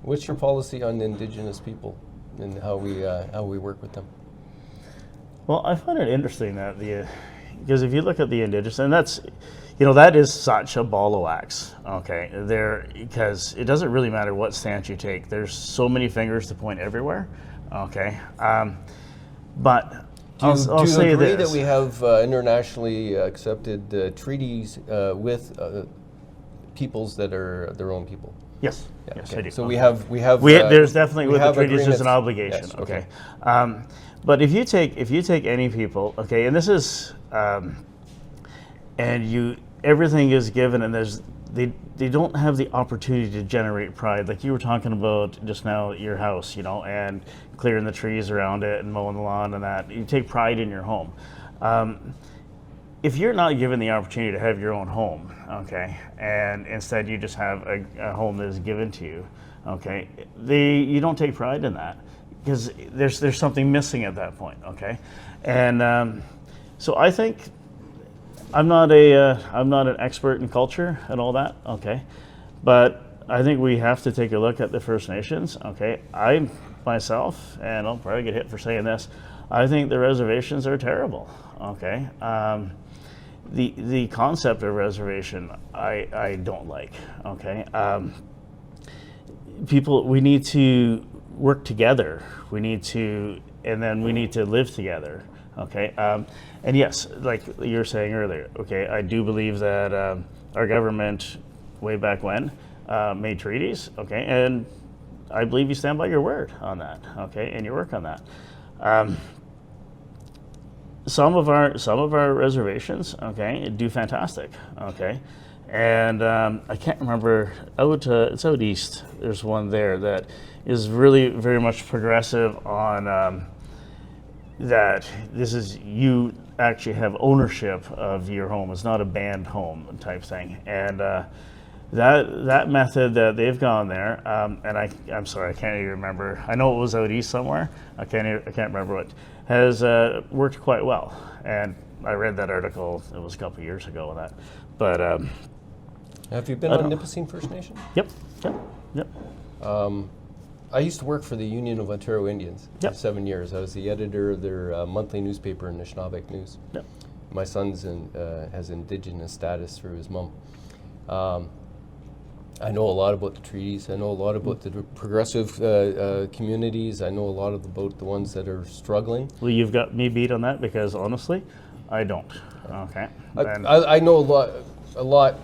What's your policy on Indigenous people and how we work with them? Well, I find it interesting that because if you look at the Indigenous, and that's, that is such a ball of wax, okay? Because it doesn't really matter what stance you take. There's so many fingers to point everywhere, okay? But I'll say agree this. that we have internationally accepted treaties with peoples that are their own people? Yes. Yeah, yes, okay. I do. So okay. we have. There's definitely with the treaties there's agreements. an obligation. Yes, okay. But if you take any people, okay, and this is, everything is given, and they don't have the opportunity to generate pride, like you were talking about just now, your house, and clearing the trees around it and mowing the lawn and that. You take pride in your home. If you're not given the opportunity to have your own home, okay, and instead you just have a home that is given to you, okay, you don't take pride in that because there's something missing at that point, okay, and so I think I'm not an expert in culture and all that, okay, but I think we have to take a look at the First Nations, okay. I myself, and I'll probably get hit for saying this, I think the reservations are terrible, okay. The concept of reservation, I don't like, okay? We need to work together. And then we need to live together, okay? And yes, like you were saying earlier, okay, I do believe that our government, way back when, made treaties, okay? And I believe you stand by your word on that, okay? And you work on that. Some of our reservations, okay, do fantastic, okay, and I can't remember it's out east. There's one there that is really very much progressive on that. This is you actually have ownership of your home. It's not a banned home type thing, and that method that they've gone there, and I'm sorry, I can't even remember. I know it was out east somewhere. I can't remember what. Has worked quite well, and I read that article. It was a couple of years ago on that, but have you been on Nipissing First Nation? Yep. I used to work for the Union of Ontario Indians for 7 years. I was the editor of their monthly newspaper, Anishinaabe News. Yep. My son's has Indigenous status through his mom. I know a lot about the treaties. I know a lot about the progressive communities. I know a lot about the ones that are struggling. Well, you've got me beat on that because honestly, I don't. Okay. I know a lot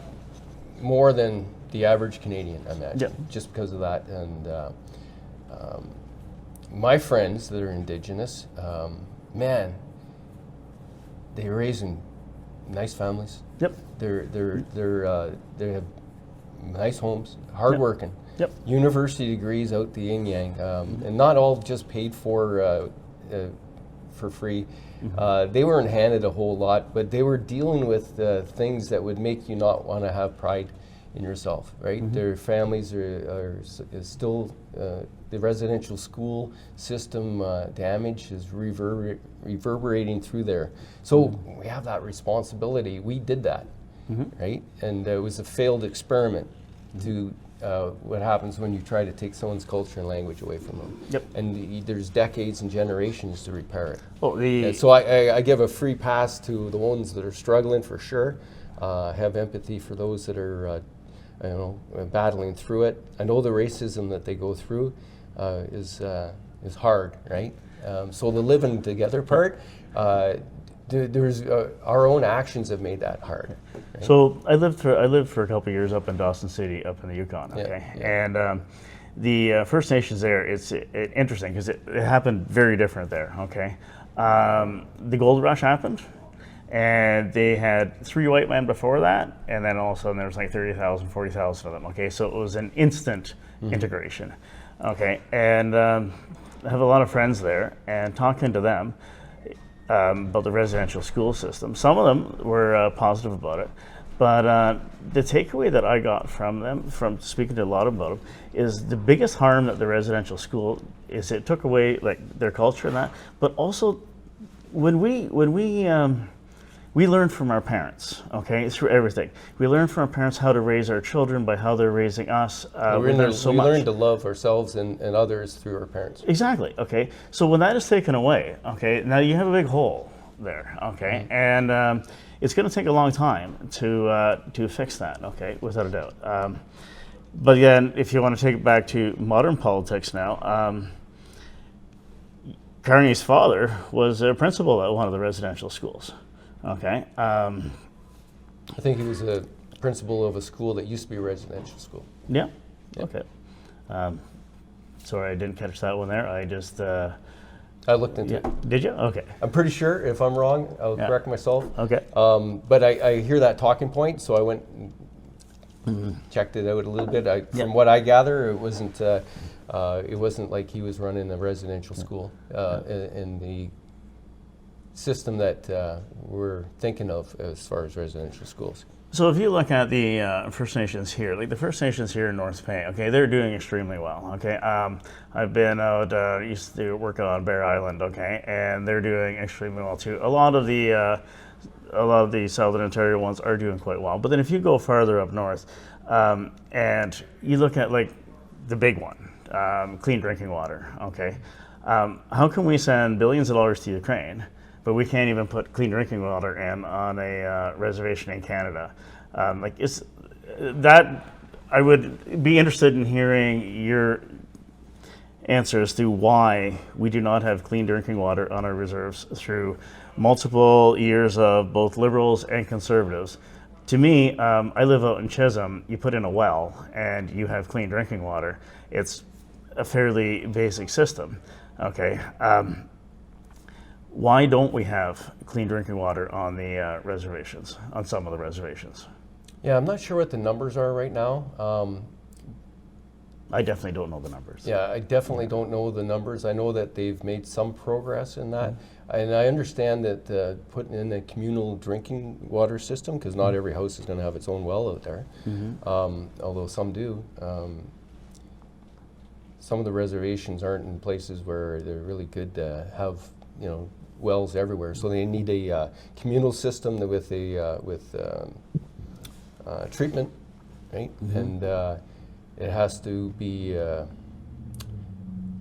more than the average Canadian, I imagine, just because of that. And my friends that are Indigenous, man, they're raising nice families. Yep. They have nice homes, hardworking. Yep. University degrees out the yin yang, and not all just paid for free. Mm-hmm. They weren't handed a whole lot, but they were dealing with things that would make you not want to have pride in yourself, right? Mm-hmm. Their families are still, the residential school system damage is reverberating through there. So we have that responsibility. We did that. Mm-hmm. Right, and it was a failed experiment to what happens when you try to take someone's culture and language away from them. Yep. And there's decades and generations to repair it. Oh, and so I give a free pass to the ones that are struggling for sure. Have empathy for those that are, battling through it. I know the racism that they go through is hard, right? So the living together part. There's our own actions have made that hard. Right? So I lived for a couple of years up in Dawson City, up in the Yukon. Okay, and the First Nations there, it's interesting because it happened very different there. Okay, the gold rush happened, and they had 3 white men before that, and then all of a sudden there was like 30,000, 40,000 of them. Okay, so it was an instant integration. Okay, and I have a lot of friends there, and talking to them. About the residential school system. Some of them were positive about it, but the takeaway that I got from them, from speaking to a lot about them, is the biggest harm that the residential school is it took away like their culture and that, but also when we we learn from our parents, okay, through everything. We learn from our parents how to raise our children by how they're raising us. We learn to love ourselves and others through our parents. Exactly, okay. So when that is taken away, okay, now you have a big hole there, okay, and it's going to take a long time to fix that, okay, without a doubt. But again, if you want to take it back to modern politics now, Carney's father was a principal at one of the residential schools. Okay. I think he was a principal of a school that used to be a residential school. Yeah. Okay. Sorry, I didn't catch that one there. I just. I looked into it. Did you? Okay. I'm pretty sure. If I'm wrong, I'll correct myself. Okay. But I hear that talking point, so I went and checked it out a little bit. From what I gather, it wasn't like he was running a residential school in the system that we're thinking of as far as residential schools. So if you look at the First Nations here, like the First Nations here in North Bay, okay, they're doing extremely well, okay. I've been out, used to work on Bear Island, okay, and they're doing extremely well too. A lot of the Southern Ontario ones are doing quite well. But then if you go farther up north, and you look at like the big one, clean drinking water, okay, how can we send billions of dollars to Ukraine, but we can't even put clean drinking water in on a reservation in Canada? Like it's that I would be interested in hearing your answers to why we do not have clean drinking water on our reserves through multiple years of both Liberals and Conservatives. To me, I live out in Chisholm. You put in a well and you have clean drinking water. It's a fairly basic system. Okay. Why don't we have clean drinking water on the reservations, on some of the reservations? Yeah, I'm not sure what the numbers are right now. I definitely don't know the numbers. Yeah, I definitely don't know the numbers. I know that they've made some progress in that. And I understand that putting in a communal drinking water system, because not every house is going to have its own well out there, although some do. Some of the reservations aren't in places where they're really good to have, wells everywhere. So they need a communal system with treatment, right? And it has to be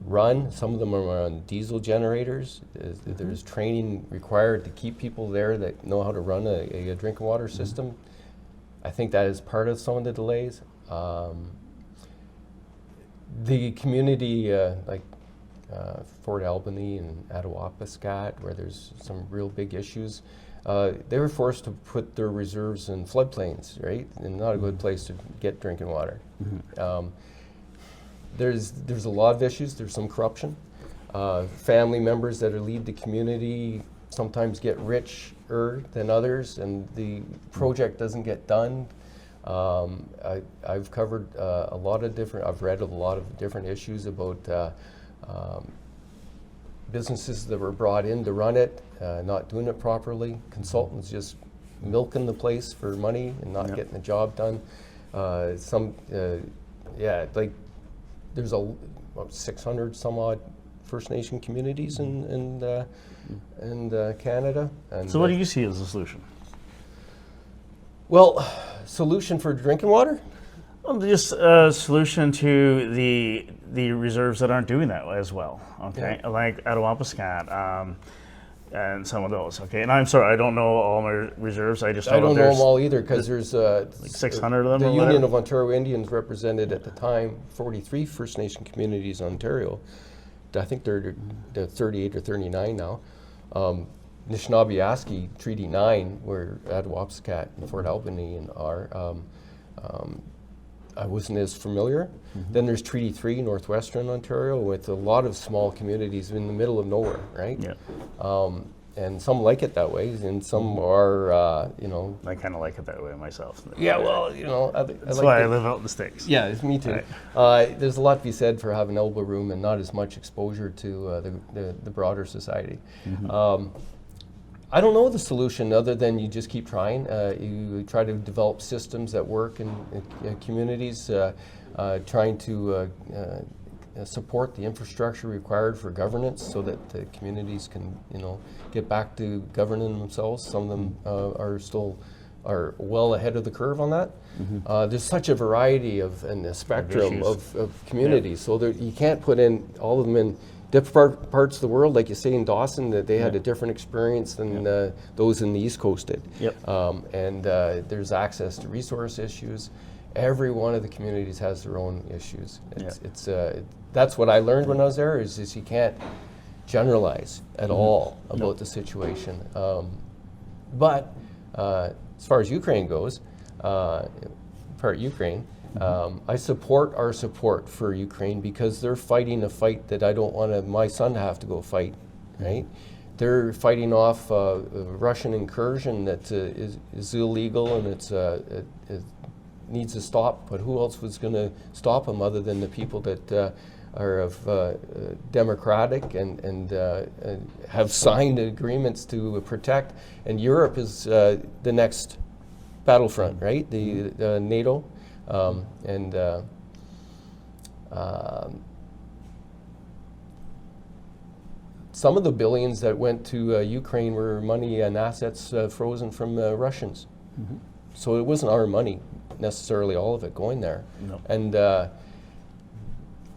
run. Some of them are on diesel generators. There's training required to keep people there that know how to run a drinking water system. I think that is part of some of the delays. The community, like Fort Albany and Attawapiskat, where there's some real big issues, they were forced to put their reserves in floodplains, right? And not a good place to get drinking water. There's a lot of issues. There's some corruption. Family members that lead the community sometimes get richer than others, and the project doesn't get done. I've covered I've read a lot of different issues about businesses that were brought in to run it, not doing it properly, consultants just milking the place for money and not getting the job done. Like there's about 600 some odd First Nation communities in Canada. And so what do you see as a solution? Well, solution for drinking water? Well, just a solution to the reserves that aren't doing that as well, okay? Like Attawapiskat, and some of those, okay? And I'm sorry, I don't know all my reserves. I don't know them all either, because there's like 600 of them. The Union of Ontario Indians represented at the time 43 First Nation communities in Ontario. I think they're 38 or 39 now. Anishinaabe Treaty 9, where Attawapiskat and Fort Albany are, I wasn't as familiar. Then there's Treaty 3, Northwestern Ontario, with a lot of small communities in the middle of nowhere, right? Yeah. And some like it that way, and some are, I kind of like it that way myself. Yeah, well, that's why I live out in the States. Yeah, me too. Right. There's a lot to be said for having elbow room and not as much exposure to the broader society. I don't know the solution other than you just keep trying. You try to develop systems that work in communities, trying to support the infrastructure required for governance so that the communities can, get back to governing themselves. Some of them are well ahead of the curve on that. There's such a variety and a spectrum of communities, so you can't put in all of them in different parts of the world, like you say in Dawson, that they had a different experience than those in the East Coast did. And there's access to resource issues. Every one of the communities has their own issues. That's what I learned when I was there, is you can't generalize at all about the situation. But as far as Ukraine goes, I support our support for Ukraine because they're fighting a fight that I don't want my son to have to go fight, right? They're fighting off a Russian incursion that is illegal, and it needs to stop. But who else was going to stop them other than the people that are of democratic and have signed agreements to protect? And Europe is the next battlefront, right? The NATO. Some of the billions that went to Ukraine were money and assets frozen from the Russians. So it wasn't our money, necessarily all of it going there. And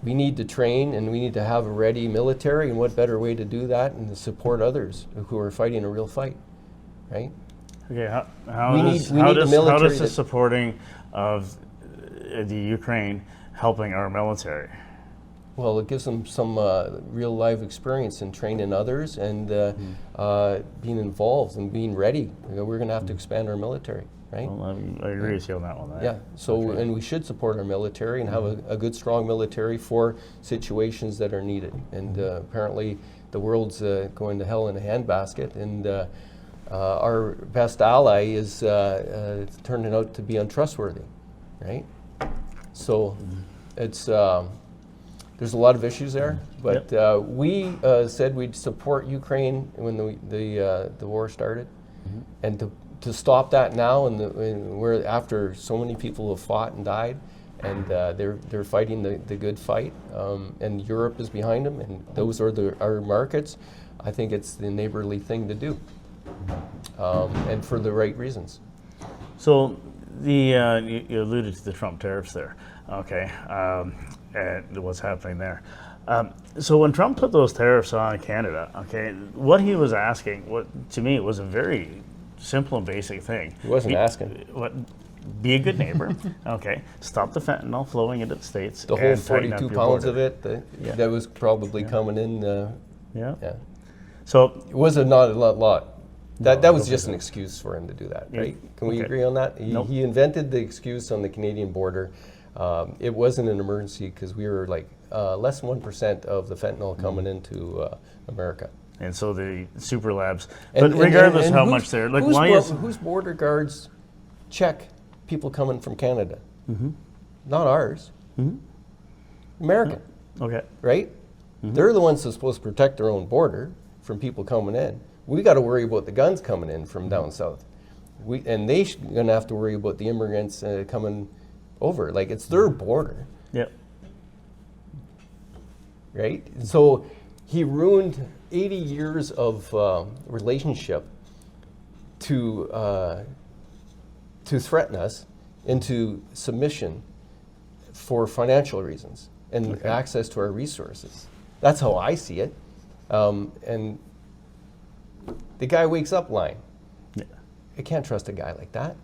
we need to train, and we need to have a ready military, and what better way to do that and to support others who are fighting a real fight, right? Okay, how does the supporting of the Ukraine helping our military? Well, it gives them some real life experience in training others and being involved and being ready. We're going to have to expand our military, right? Well, I agree with you on that one. Right? Yeah, so and we should support our military and have a good, strong military for situations that are needed. And apparently the world's going to hell in a handbasket, and our best ally is turning out to be untrustworthy, right? So it's there's a lot of issues there, but we said we'd support Ukraine when the war started, and to stop that now, and where after so many people have fought and died, and they're fighting the good fight, and Europe is behind them, and those are our markets. I think it's the neighborly thing to do, and for the right reasons. So you alluded to the Trump tariffs there, okay, and what's happening there. So when Trump put those tariffs on Canada, okay, what he was asking, to me, it was a very simple and basic thing. He wasn't asking. Be a good neighbor, okay, stop the fentanyl flowing into the States. The whole 42 pounds of it, that was probably coming in. Yeah. So it was not a lot. That was just an excuse for him to do that, right? Can we agree on that? He invented the excuse on the Canadian border. It wasn't an emergency because we were like less than 1% of the fentanyl coming into America. And so the super labs, but regardless of how much they're like, whose border guards check people coming from Canada? Not ours. American. Okay. Right? They're the ones that's supposed to protect their own border from people coming in. We got to worry about the guns coming in from down south. And they're going to have to worry about the immigrants coming over. Like, it's their border. Yep. Right? So he ruined 80 years of relationship to threaten us into submission for financial reasons and access to our resources. That's how I see it. And the guy wakes up lying. Yeah. I can't trust a guy like that.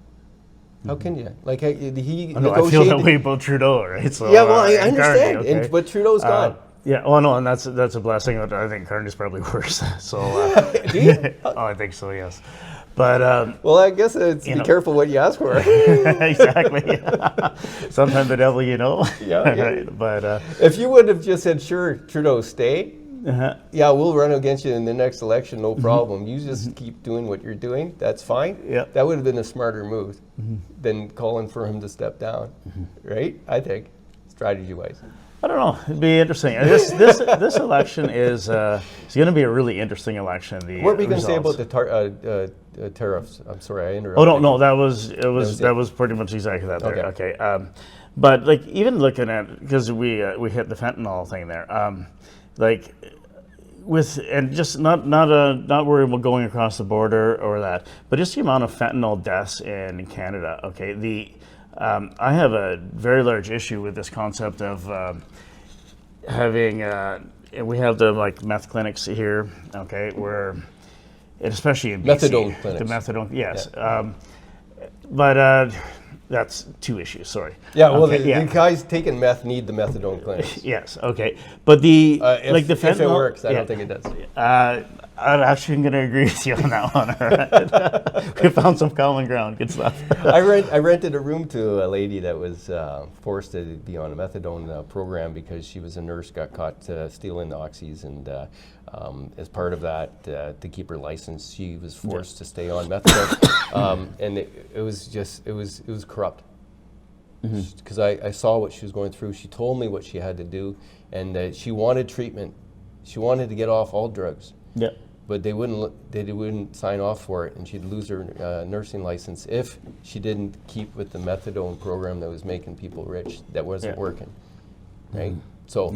How can you? Like he negotiated. I feel that way about Trudeau, right? So, yeah, well, I understand, Carney, but Trudeau's gone. Yeah, well, no, and that's a blessing. I think Carney's probably worse. So, do you? Oh, I think so. Yes, but well, I guess it's be careful what you ask for. Exactly. Sometimes the devil, Yeah. Right? But if you would have just said, "Sure, Trudeau, stay." Yeah, we'll run against you in the next election, no problem. You just keep doing what you're doing. That's fine. Yeah. That would have been a smarter move than calling for him to step down, right? I think, strategy-wise. I don't know. It'd be interesting. This election is it's going to be a really interesting election. What were we going to say about the tariffs? I'm sorry, I interrupted. Oh no, that was pretty much exactly that. There. Okay. But like even looking at, because we hit the fentanyl thing there, like with, and just not worried about going across the border or that, but just the amount of fentanyl deaths in Canada. Okay, I have a very large issue with this concept of having. We have the like meth clinics here. Okay, where, and especially in BC, methadone clinics. The methadone, yes. Yeah. But that's two issues. Sorry. Yeah. Well, okay, the guys taking meth need the methadone clinics. Yes. Okay. But the like the fentanyl, if it works, I don't think it does. I'm actually going to agree with you on that one. All right. We found some common ground. Good stuff. I rented a room to a lady that was forced to be on a methadone program because she was a nurse, got caught stealing the oxys, and as part of that, to keep her license, she was forced to stay on methadone, and it was corrupt. Because I saw what she was going through. She told me what she had to do, and she wanted treatment. She wanted to get off all drugs. Yeah. But they wouldn't sign off for it, and she'd lose her nursing license if she didn't keep with the methadone program that was making people rich, that wasn't working, right? So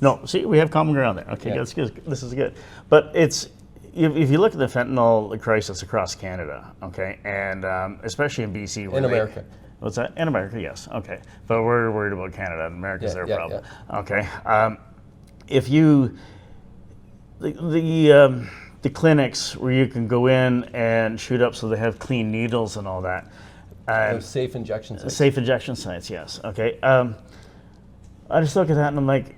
No, see, we have common ground there. Okay, that's good. This is good. But it's, if you look at the fentanyl crisis across Canada, okay, and especially in BC, in America. What's that? In America, yes. Okay, but we're worried about Canada. America's their problem. Yeah. Okay, if you. The clinics where you can go in and shoot up, so they have clean needles and all that. Safe injection sites. Safe injection sites, yes. Okay. I just look at that and I'm like,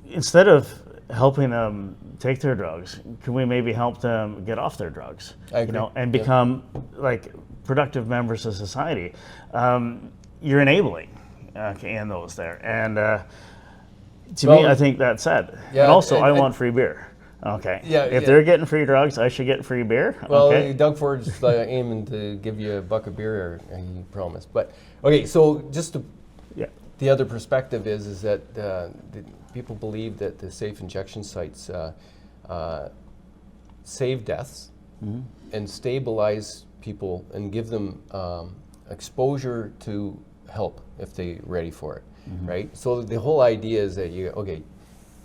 instead of helping them take their drugs, can we maybe help them get off their drugs? I agree. You know, and become like productive members of society. You're enabling in those there, and to me, I think that's sad. Yeah, and also, I want free beer. Okay. Yeah. If they're getting free drugs, I should get free beer. Well, okay. Doug Ford's aiming to give you a buck of beer, he promised. But okay, so just the other perspective is that the people believe that the safe injection sites save deaths and stabilize people and give them exposure to help if they're ready for it, right? So the whole idea is that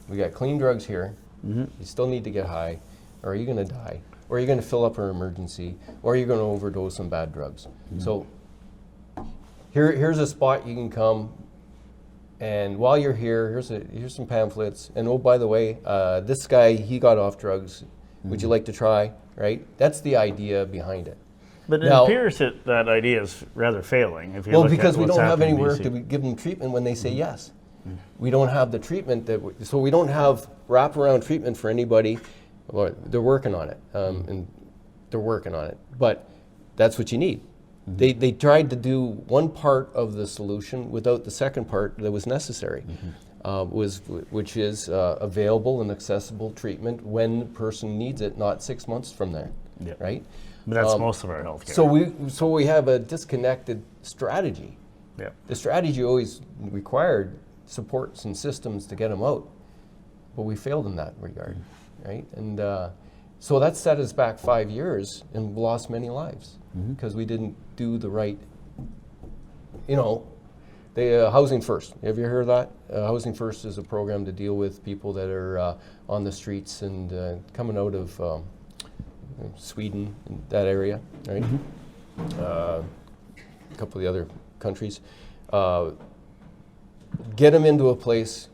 we got clean drugs here. You still need to get high, or you're going to die, or you're going to fill up our emergency, or you're going to overdose on bad drugs. So here's a spot you can come, and while you're here, here's some pamphlets, and oh, by the way, this guy, he got off drugs. Would you like to try? Right? That's the idea behind it. But it appears that idea is rather failing. If you look because at we don't have happening in anywhere BC. to give them treatment when they say yes. We don't have the treatment so we don't have wraparound treatment for anybody. Well, they're working on it, and they're working on it. But that's what you need. They tried to do one part of the solution without the second part that was necessary, which is available and accessible treatment when the person needs it, not 6 months from there, right? But that's most of our healthcare. So we have a disconnected strategy. Yeah. The strategy always required supports and systems to get them out, but we failed in that regard, right? And so that set us back 5 years and lost many lives because we didn't do the right, the Housing First. Have you heard of that? Housing First is a program to deal with people that are on the streets and coming out of Sweden, and that area, right? A couple of the other countries. Get them into a place,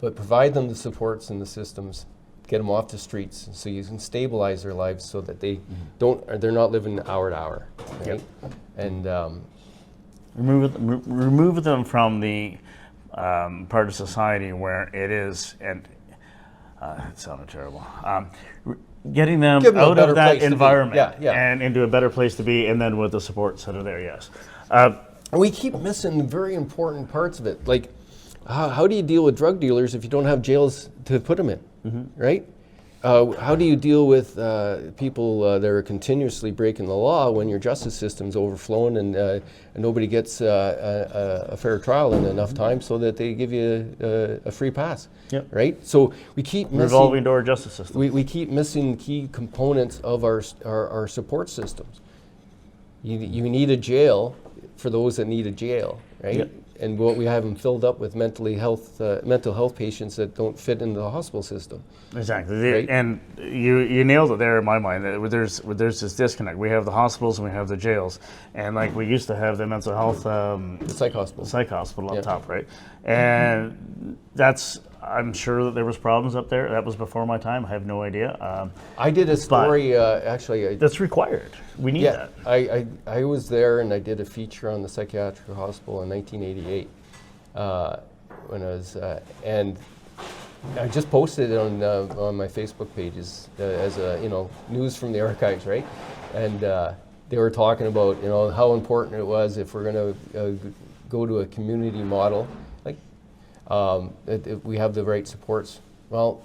but provide them the supports and the systems, get them off the streets so you can stabilize their lives so that they're not living hour to hour, right? And remove them from the part of society where it is, and it sounded terrible. Getting them out of that environment and into a better place to be, and then with the supports that are there, yes. And we keep missing very important parts of it. Like, how do you deal with drug dealers if you don't have jails to put them in, right? How do you deal with people that are continuously breaking the law when your justice system's overflowing and nobody gets a fair trial in enough time so that they give you a free pass, right? So we keep missing... Revolving door justice system. We keep missing key components of our support systems. You need a jail for those that need a jail, right? Yep. And what we have them filled up with mental health patients that don't fit into the hospital system. Exactly, Right? and you nailed it there in my mind. There's this disconnect. We have the hospitals and we have the jails, and like we used to have the mental health The psych hospital. up Yeah. top, right? And I'm sure that there was problems up there. That was before my time. I have no idea. I did a story, actually. That's required. We need that. I was there and I did a feature on the psychiatric hospital in 1988 when I was, and I just posted it on my Facebook pages as a, news from the archives, right? And they were talking about, how important it was if we're going to go to a community model, like if we have the right supports. Well,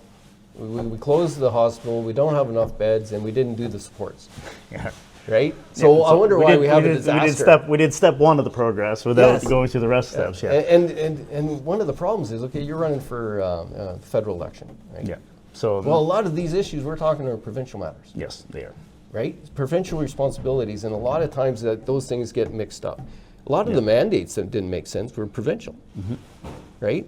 we closed the hospital, we don't have enough beds, and we didn't do the supports. Yeah. Right? So I wonder why we have a disaster. We did step one of the progress without going through the rest steps. Yeah. And one of the problems is, okay, you're running for a federal election, right? Yeah. So well, a lot of these issues we're talking are provincial matters. Yes, they are. Right? Provincial responsibilities, and a lot of times those things get mixed up. A lot of the mandates that didn't make sense were provincial, right?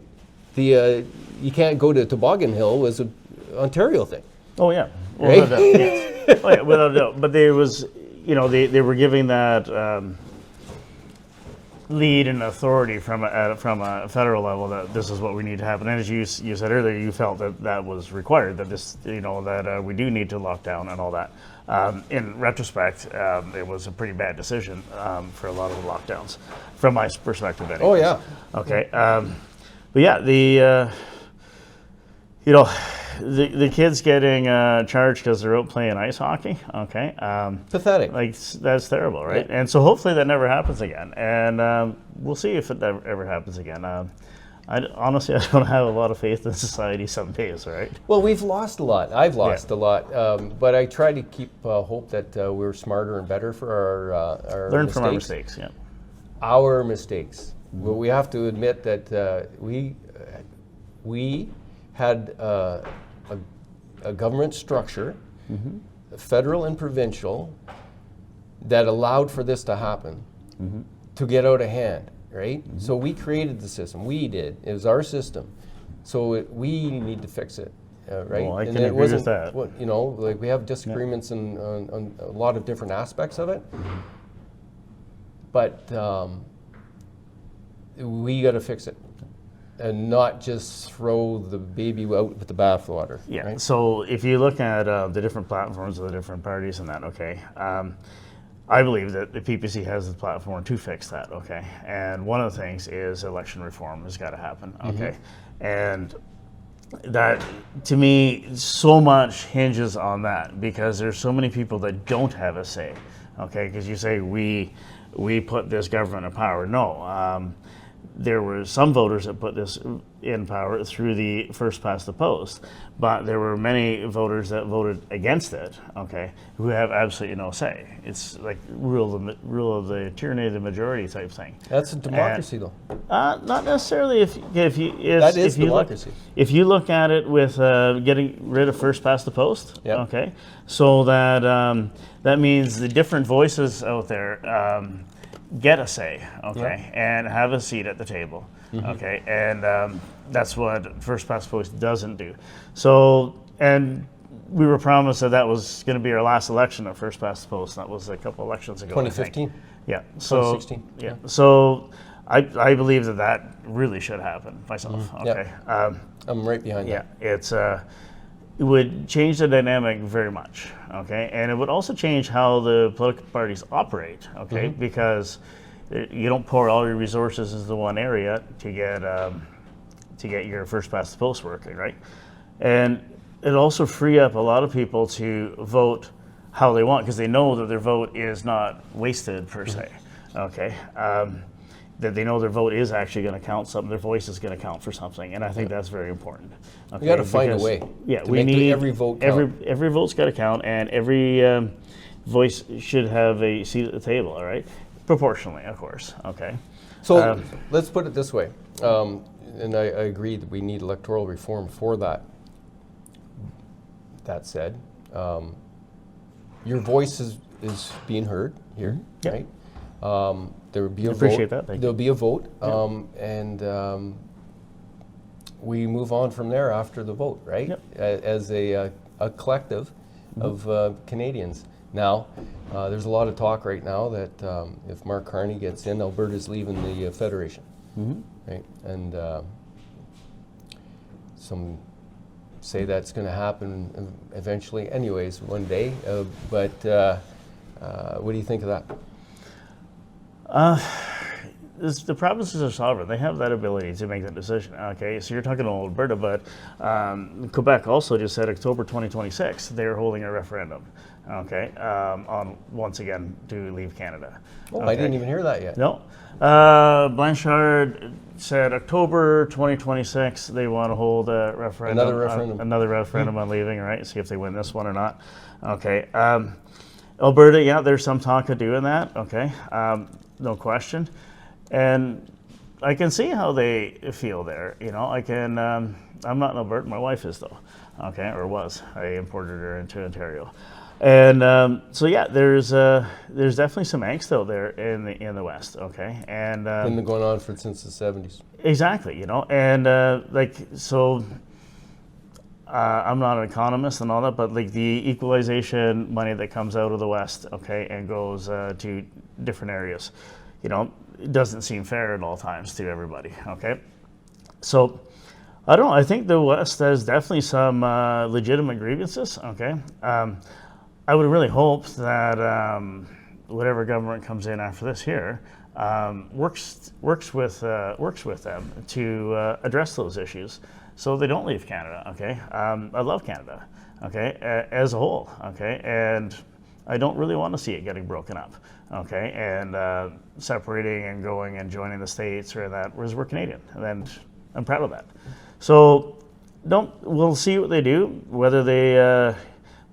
You can't go to Toboggan Hill was an Ontario thing. Oh yeah. Right? Without a doubt, yes. Oh, yeah, without a doubt. But there was, they were giving that lead and authority from a federal level that this is what we need to happen. And as you said earlier, you felt that was required, that this, that we do need to lock down and all that. In retrospect, it was a pretty bad decision for a lot of the lockdowns, from my perspective anyways. Oh yeah. Okay. But yeah, the kids getting charged because they're out playing ice hockey. Okay. Pathetic. Like, that's terrible, right? Yeah. And so hopefully that never happens again. And we'll see if it ever happens again. Honestly, I don't have a lot of faith in society some days, right? Well, we've lost a lot. I've lost a lot. But I try to keep hope that we're smarter and better for our Learn mistakes. from our mistakes, yeah. Our mistakes. Well, we have to admit that we had a government structure, federal and provincial, that allowed for this to happen, to get out of hand, right? So we created the system. We did. It was our system. So we need to fix it, right? Well, I can agree with that. Like we have disagreements on a lot of different aspects of it, but we got to fix it. And not just throw the baby out with the bathwater. Yeah. Right? So if you look at the different platforms of the different parties and that, okay, I believe that the PPC has the platform to fix that, okay. And one of the things is election reform has got to happen, okay. And that, to me, so much hinges on that because there's so many people that don't have a say, okay. Because you say we put this government in power. No. There were some voters that put this in power through the first past the post, but there were many voters that voted against it, okay, who have absolutely no say. It's like rule of the tyranny of the majority type thing. That's a democracy, though. Not necessarily if democracy. If you look at it with getting rid of first past the post, okay, so that that means the different voices out there get a say, okay, and have a seat at the table, okay, and that's what first past the post doesn't do. So, and we were promised that was going to be our last election at first past the post. That was a couple elections ago. 2015. Yeah. So 2016. Yeah. So I believe that really should happen myself. Okay. I'm right behind that. Yeah. It would change the dynamic very much, okay? And it would also change how the political parties operate, okay? Because you don't pour all your resources into one area to get your first past the post working, right? And it also free up a lot of people to vote how they want because they know that their vote is not wasted per se, okay? That they know their vote is actually going to count something, their voice is going to count for something, and I think that's very important. Okay? You got to find a way. Yeah, to we need every vote count. Every vote's got to count, and every voice should have a seat at the table. All right, proportionally, of course. Okay. So let's put it this way, and I agree that we need electoral reform for that. That said, your voice is being heard here, right? there will be a Appreciate vote. that. Thank you. There'll be a vote, and we move on from there after the vote, right? Yep. As a collective of Canadians. Now, there's a lot of talk right now that if Mark Carney gets in, Alberta's leaving the Federation, right? And some say that's going to happen eventually, anyways, one day. But what do you think of that? The provinces are sovereign. They have that ability to make that decision. Okay, so you're talking about Alberta, but Quebec also just said October 2026 they're holding a referendum. Okay, on once again to leave Canada. Oh, okay. I didn't even hear that yet. No, Blanchard said October 2026 they want to hold a referendum. Another referendum on leaving. Right, see if they win this one or not. Okay, Alberta, yeah, there's some talk of doing that. Okay, no question. And I can see how they feel there. You know, I can. I'm not in Alberta. My wife is though. Okay, or was. I imported her into Ontario, and so yeah, there's definitely some angst out there in the West. Okay, and been going on since the 70s. Exactly. You know, and like so. I'm not an economist and all that, but like the equalization money that comes out of the West, okay, and goes to different areas, you know, it doesn't seem fair at all times to everybody, okay? So, I don't know, I think the West has definitely some legitimate grievances, okay? I would really hope that whatever government comes in after this here works with them to address those issues so they don't leave Canada, okay? I love Canada, okay, as a whole, okay? And I don't really want to see it getting broken up, okay? And separating and going and joining the States or that, whereas we're Canadian, and I'm proud of that. So we'll see what they do, whether they,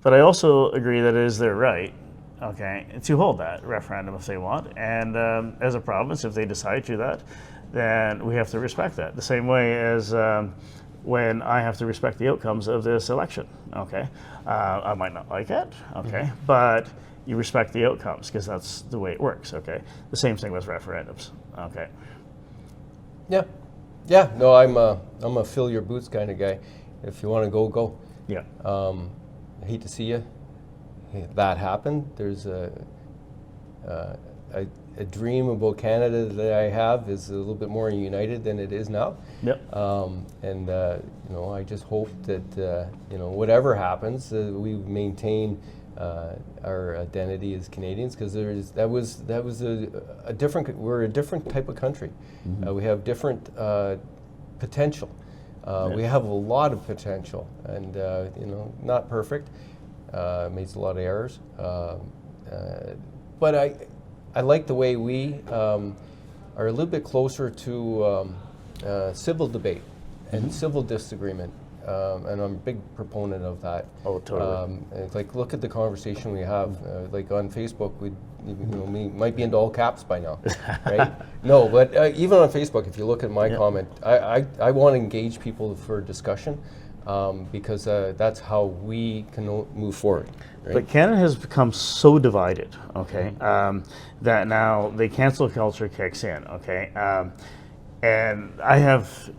but I also agree that it is their right, okay, to hold that referendum if they want. And as a province, if they decide to do that, then we have to respect that. The same way as when I have to respect the outcomes of this election, okay? I might not like it, okay? But you respect the outcomes because that's the way it works, okay? The same thing with referendums, okay? Yeah, no, I'm a fill your boots kind of guy. If you want to go, go. Yeah. I hate to see that happen. There's a dream about Canada that I have is a little bit more united than it is now. Yep. And you know, I just hope that you know, whatever happens, we maintain our identity as Canadians, because that was a different. We're a different type of country. We have different potential. We have a lot of potential, and you know, not perfect. Makes a lot of errors, but I like the way we are a little bit closer to civil debate and civil disagreement, and I'm a big proponent of that. Oh, totally. Like, look at the conversation we have. Like on Facebook, we might be into all caps by now, right? No, but even on Facebook, if you look at my comment, I want to engage people for discussion. Because that's how we can move forward. Right? But Canada has become so divided, okay, that now the cancel culture kicks in, okay, and I have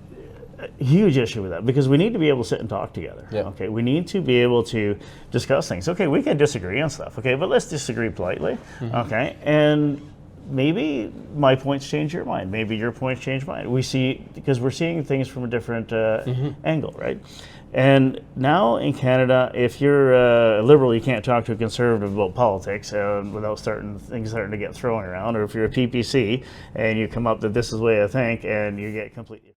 a huge issue with that because we need to be able to sit and talk together, okay? We need to be able to discuss things. Okay, we can disagree on stuff, okay, but let's disagree politely, okay, and maybe my points change your mind. Maybe your points change mine. Because we're seeing things from a different angle, right? And now in Canada, if you're a Liberal, you can't talk to a Conservative about politics without things starting to get thrown around. Or if you're a PPC and you come up that this is the way I think, and you get completely...